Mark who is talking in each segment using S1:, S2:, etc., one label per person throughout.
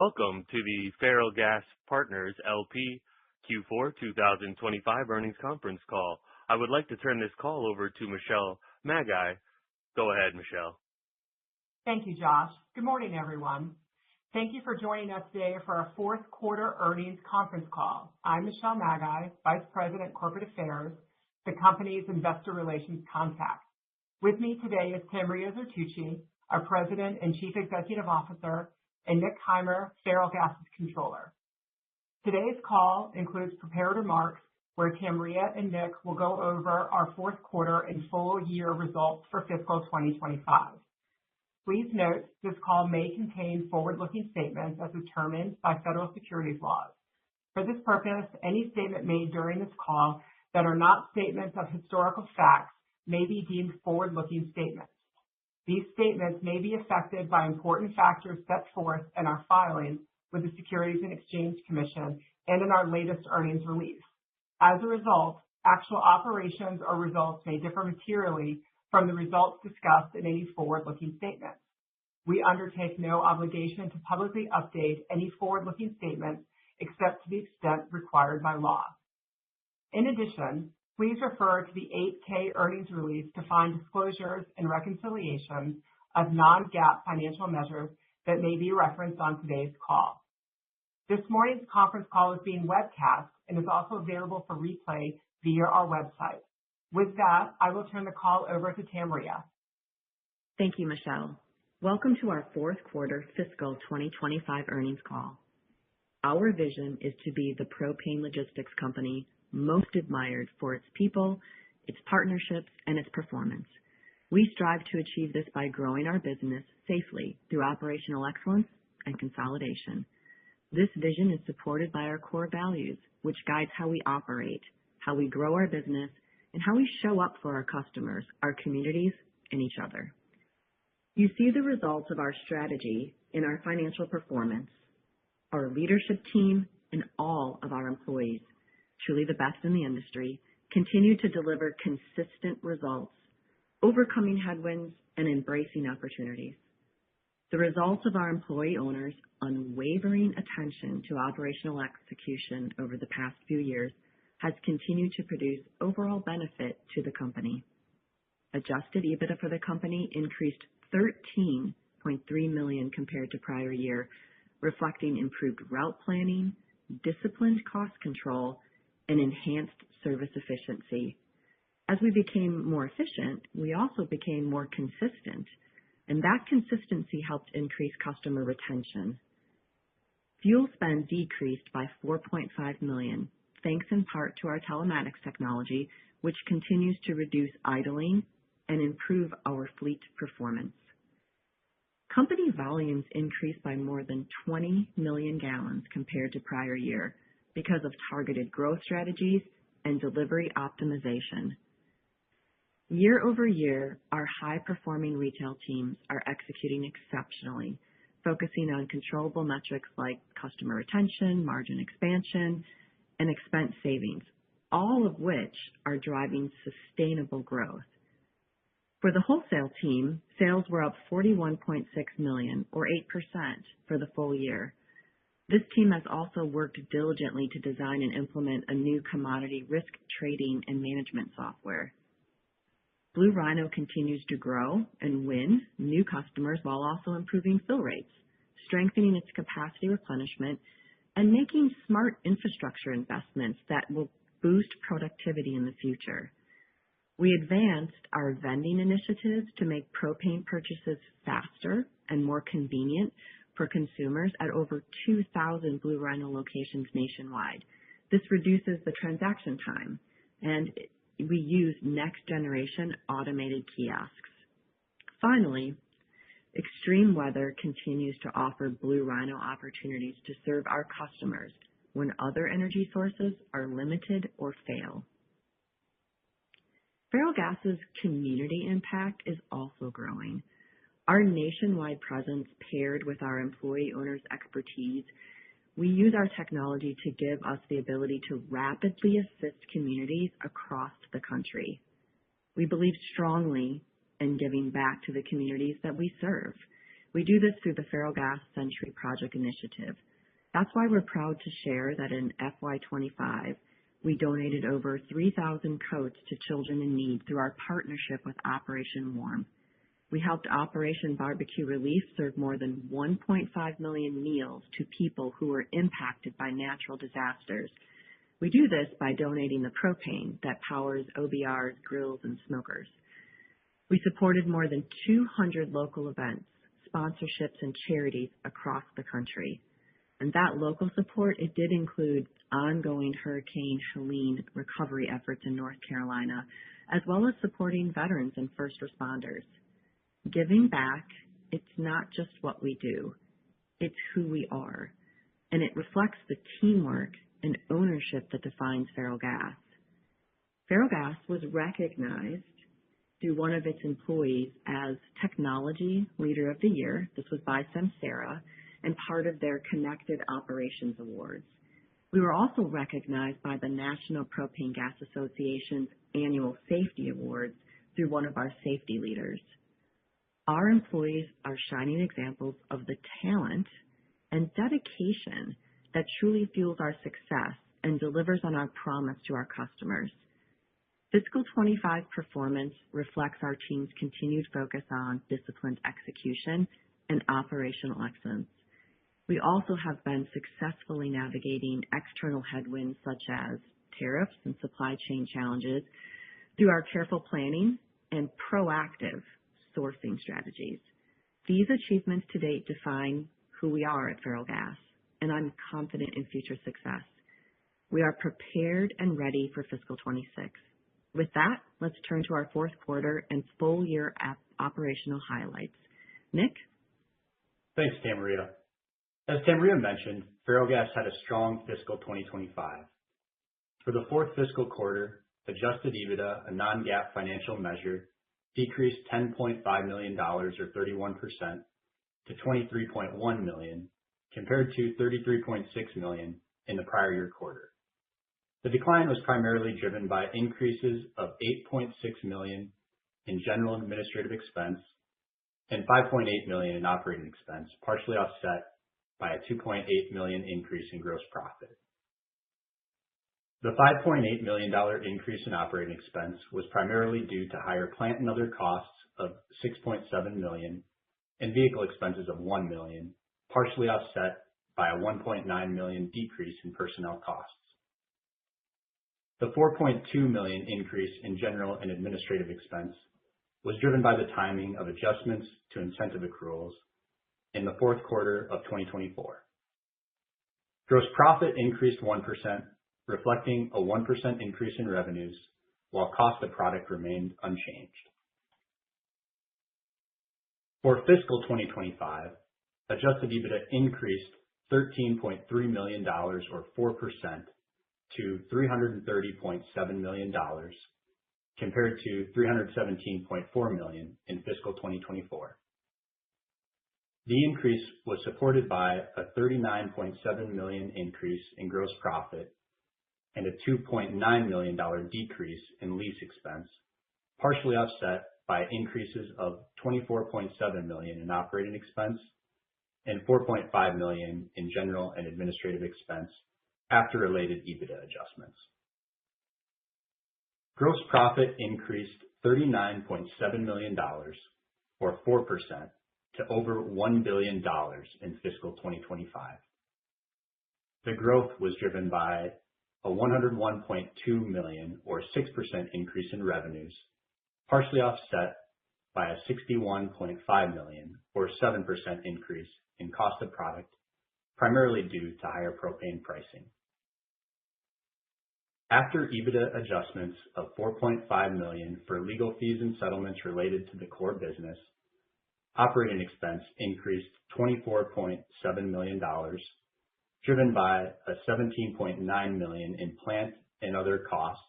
S1: Welcome to the Ferrellgas Partners LP Q4 2025 earnings conference call. I would like to turn this call over to Michelle Maggi. Go ahead, Michelle.
S2: Thank you, Josh. Good morning, everyone. Thank you for joining us today for our fourth quarter earnings conference call. I'm Michelle Maggi, Vice President, Corporate Affairs, the company's investor relations contact. With me today is Tamria Zertucci, our President and Chief Executive Officer, and Nick Heimer, Ferrellgas' Controller. Today's call includes prepared remarks where Tamria and Nick will go over our fourth quarter and full year results for fiscal 2025. Please note this call may contain forward-looking statements as determined by federal securities laws. For this purpose, any statement made during this call that are not statements of historical facts may be deemed forward-looking statements. These statements may be affected by important factors set forth in our filings with the Securities and Exchange Commission and in our latest earnings release. As a result, actual operations or results may differ materially from the results discussed in any forward-looking statements. We undertake no obligation to publicly update any forward-looking statements except to the extent required by law. In addition, please refer to the 8-K earnings release to find disclosures and reconciliations of non-GAAP financial measures that may be referenced on today's call. This morning's conference call is being webcast and is also available for replay via our website. With that, I will turn the call over to Tamria.
S3: Thank you, Michelle. Welcome to our fourth quarter fiscal 2025 earnings call. Our vision is to be the propane logistics company most admired for its people, its partnerships, and its performance. We strive to achieve this by growing our business safely through operational excellence and consolidation. This vision is supported by our core values, which guides how we operate, how we grow our business, and how we show up for our customers, our communities, and each other. You see the results of our strategy in our financial performance. Our leadership team and all of our employees, truly the best in the industry, continue to deliver consistent results, overcoming headwinds and embracing opportunities. The results of our employee owners' unwavering attention to operational execution over the past few years has continued to produce overall benefit to the company. Adjusted EBITDA for the company increased $13.3 million compared to prior year, reflecting improved route planning, disciplined cost control, and enhanced service efficiency. As we became more efficient, we also became more consistent, and that consistency helped increase customer retention. Fuel spend decreased by $4.5 million, thanks in part to our telematics technology, which continues to reduce idling and improve our fleet performance. Company volumes increased by more than 20 million gallons compared to prior year because of targeted growth strategies and delivery optimization. Year over year, our high-performing retail teams are executing exceptionally, focusing on controllable metrics like customer retention, margin expansion, and expense savings, all of which are driving sustainable growth. For the wholesale team, sales were up $41.6 million, or 8%, for the full year. This team has also worked diligently to design and implement a new commodity risk trading and management software. Blue Rhino continues to grow and win new customers while also improving fill rates, strengthening its capacity replenishment, and making smart infrastructure investments that will boost productivity in the future. We advanced our vending initiatives to make propane purchases faster and more convenient for consumers at over 2,000 Blue Rhino locations nationwide. This reduces the transaction time, and we use next-generation automated kiosks. Finally, extreme weather continues to offer Blue Rhino opportunities to serve our customers when other energy sources are limited or fail. Ferrellgas' community impact is also growing. Our nationwide presence, paired with our employee owners' expertise, we use our technology to give us the ability to rapidly assist communities across the country. We believe strongly in giving back to the communities that we serve. We do this through the Ferrellgas Century Project Initiative. That's why we're proud to share that in FY25, we donated over 3,000 coats to children in need through our partnership with Operation Warm. We helped Operation Barbecue Relief serve more than 1.5 million meals to people who were impacted by natural disasters. We do this by donating the propane that powers OBR's grills and smokers. We supported more than 200 local events, sponsorships, and charities across the country. And that local support, it did include ongoing Hurricane Helene recovery efforts in North Carolina, as well as supporting veterans and first responders. Giving back, it's not just what we do, it's who we are, and it reflects the teamwork and ownership that defines Ferrellgas. Ferrellgas was recognized through one of its employees as Technology Leader of the Year. This was by Samsara and part of their Connected Operations Awards. We were also recognized by the National Propane Gas Association's Annual Safety Awards through one of our safety leaders. Our employees are shining examples of the talent and dedication that truly fuels our success and delivers on our promise to our customers. Fiscal 25 performance reflects our team's continued focus on disciplined execution and operational excellence. We also have been successfully navigating external headwinds such as tariffs and supply chain challenges through our careful planning and proactive sourcing strategies. These achievements to date define who we are at Ferrellgas, and I'm confident in future success. We are prepared and ready for fiscal 26. With that, let's turn to our fourth quarter and full year operational highlights. Nick?
S4: Thanks, Tamaria. As Tamaria mentioned, Ferrellgas had a strong fiscal 2025. For the fourth fiscal quarter, adjusted EBITDA, a non-GAAP financial measure, decreased $10.5 million or 31% to $23.1 million compared to $33.6 million in the prior year quarter. The decline was primarily driven by increases of $8.6 million in general and administrative expense and $5.8 million in operating expense, partially offset by a $2.8 million increase in gross profit. The $5.8 million increase in operating expense was primarily due to higher plant and other costs of $6.7 million and vehicle expenses of $1 million, partially offset by a $1.9 million decrease in personnel costs. The $4.2 million increase in general and administrative expense was driven by the timing of adjustments to incentive accruals in the fourth quarter of 2024. Gross profit increased 1%, reflecting a 1% increase in revenues, while cost of product remained unchanged. For fiscal 2025, adjusted EBITDA increased $13.3 million or 4% to $330.7 million compared to $317.4 million in fiscal 2024. The increase was supported by a $39.7 million increase in gross profit and a $2.9 million decrease in lease expense, partially offset by increases of $24.7 million in operating expense and $4.5 million in general and administrative expense after related EBITDA adjustments. Gross profit increased $39.7 million or 4% to over $1 billion in fiscal 2025. The growth was driven by a $101.2 million or 6% increase in revenues, partially offset by a $61.5 million or 7% increase in cost of product, primarily due to higher propane pricing. After EBITDA adjustments of $4.5 million for legal fees and settlements related to the core business, operating expense increased $24.7 million, driven by a $17.9 million in plant and other costs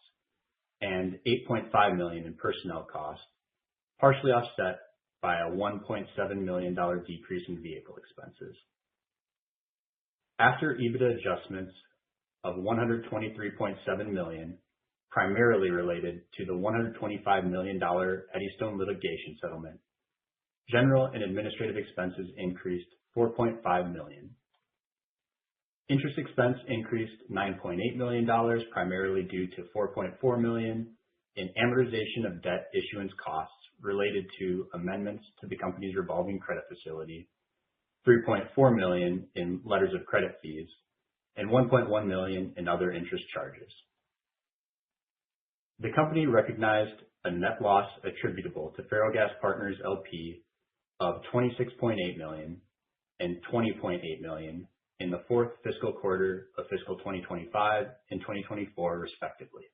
S4: and $8.5 million in personnel costs, partially offset by a $1.7 million decrease in vehicle expenses. After EBITDA adjustments of $123.7 million, primarily related to the $125 million Eddystone litigation settlement, General and administrative expenses increased $4.5 million. Interest expense increased $9.8 million, primarily due to $4.4 million in amortization of debt issuance costs related to amendments to the company's revolving credit facility, $3.4 million in letters of credit fees, and $1.1 million in other interest charges. The company recognized a net loss attributable to Ferrellgas Partners LP of $26.8 million and $20.8 million in the fourth fiscal quarter of fiscal 2025 and 2024, respectively.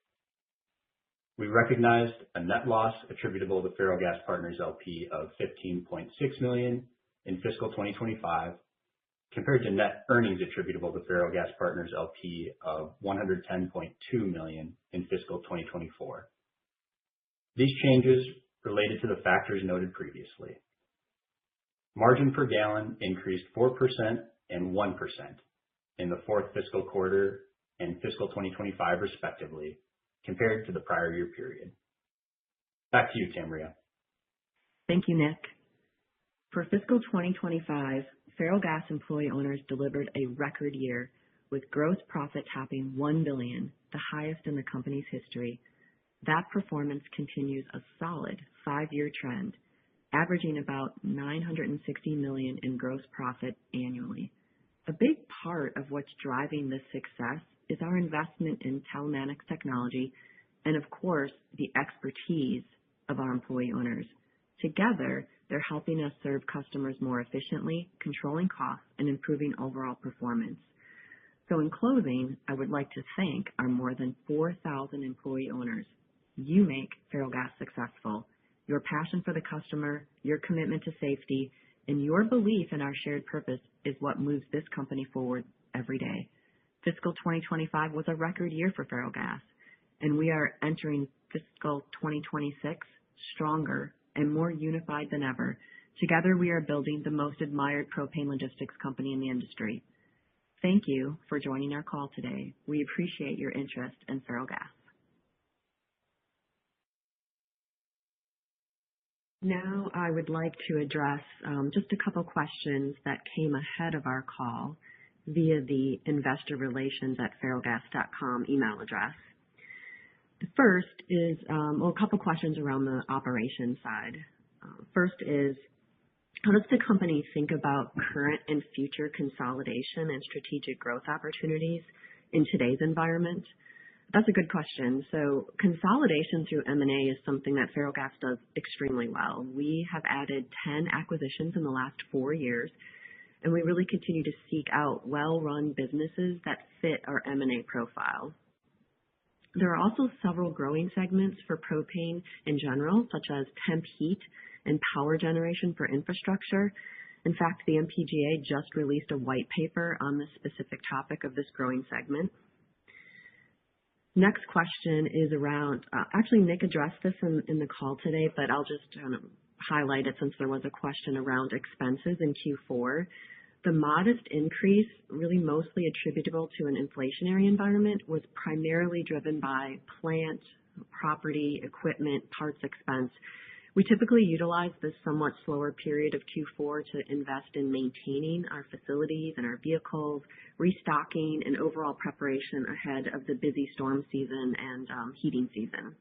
S4: We recognized a net loss attributable to Ferrellgas Partners LP of $15.6 million in fiscal 2025, compared to net earnings attributable to Ferrellgas Partners LP of $110.2 million in fiscal 2024. These changes related to the factors noted previously. Margin per gallon increased 4% and 1% in the fourth fiscal quarter and fiscal 2025, respectively, compared to the prior year period. Back to you, Tamria.
S3: Thank you, Nick. For fiscal 2025, Ferrellgas employee owners delivered a record year with gross profit topping $1 billion, the highest in the company's history. That performance continues a solid 5-year trend, averaging about $960 million in gross profit annually. A big part of what's driving this success is our investment in telematics technology and, of course, the expertise of our employee owners. Together, they're helping us serve customers more efficiently, controlling costs, and improving overall performance. So in closing, I would like to thank our more than 4,000 employee owners. You make Ferrellgas successful. Your passion for the customer, your commitment to safety, and your belief in our shared purpose is what moves this company forward every day. Fiscal 2025 was a record year for Ferrellgas, and we are entering fiscal 2026 stronger and more unified than ever. Together, we are building the most admired propane logistics company in the industry. Thank you for joining our call today. We appreciate your interest in Ferrellgas. Now I would like to address just a couple questions that came ahead of our call via the investorrelations@ferrellgas.com email address. The first is a couple questions around the operations side. First is, how does the company think about current and future consolidation and strategic growth opportunities in today's environment? That's a good question. So consolidation through M&A is something that Ferrellgas does extremely well. We have added 10 acquisitions in the last 4 years, and we really continue to seek out well-run businesses that fit our M&A profile. There are also several growing segments for propane in general, such as temp heat and power generation for infrastructure. In fact, the MPGA just released a white paper on this specific topic of this growing segment. Next question is around, actually Nick addressed this in the call today, but I'll just highlight it since there was a question around expenses in Q4. The modest increase, really mostly attributable to an inflationary environment, was primarily driven by plant, property, equipment, parts expense. We typically utilize this somewhat slower period of Q4 to invest in maintaining our facilities and our vehicles, restocking, and overall preparation ahead of the busy storm season and heating season.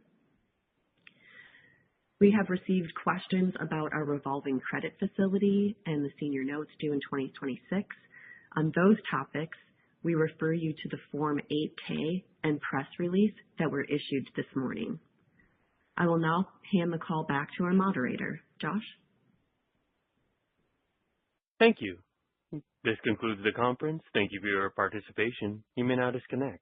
S3: We have received questions about our revolving credit facility and the senior notes due in 2026. On those topics, we refer you to the Form 8K and press release that were issued this morning. I will now hand the call back to our moderator. Josh?
S1: Thank you. This concludes the conference. Thank you for your participation. You may now disconnect.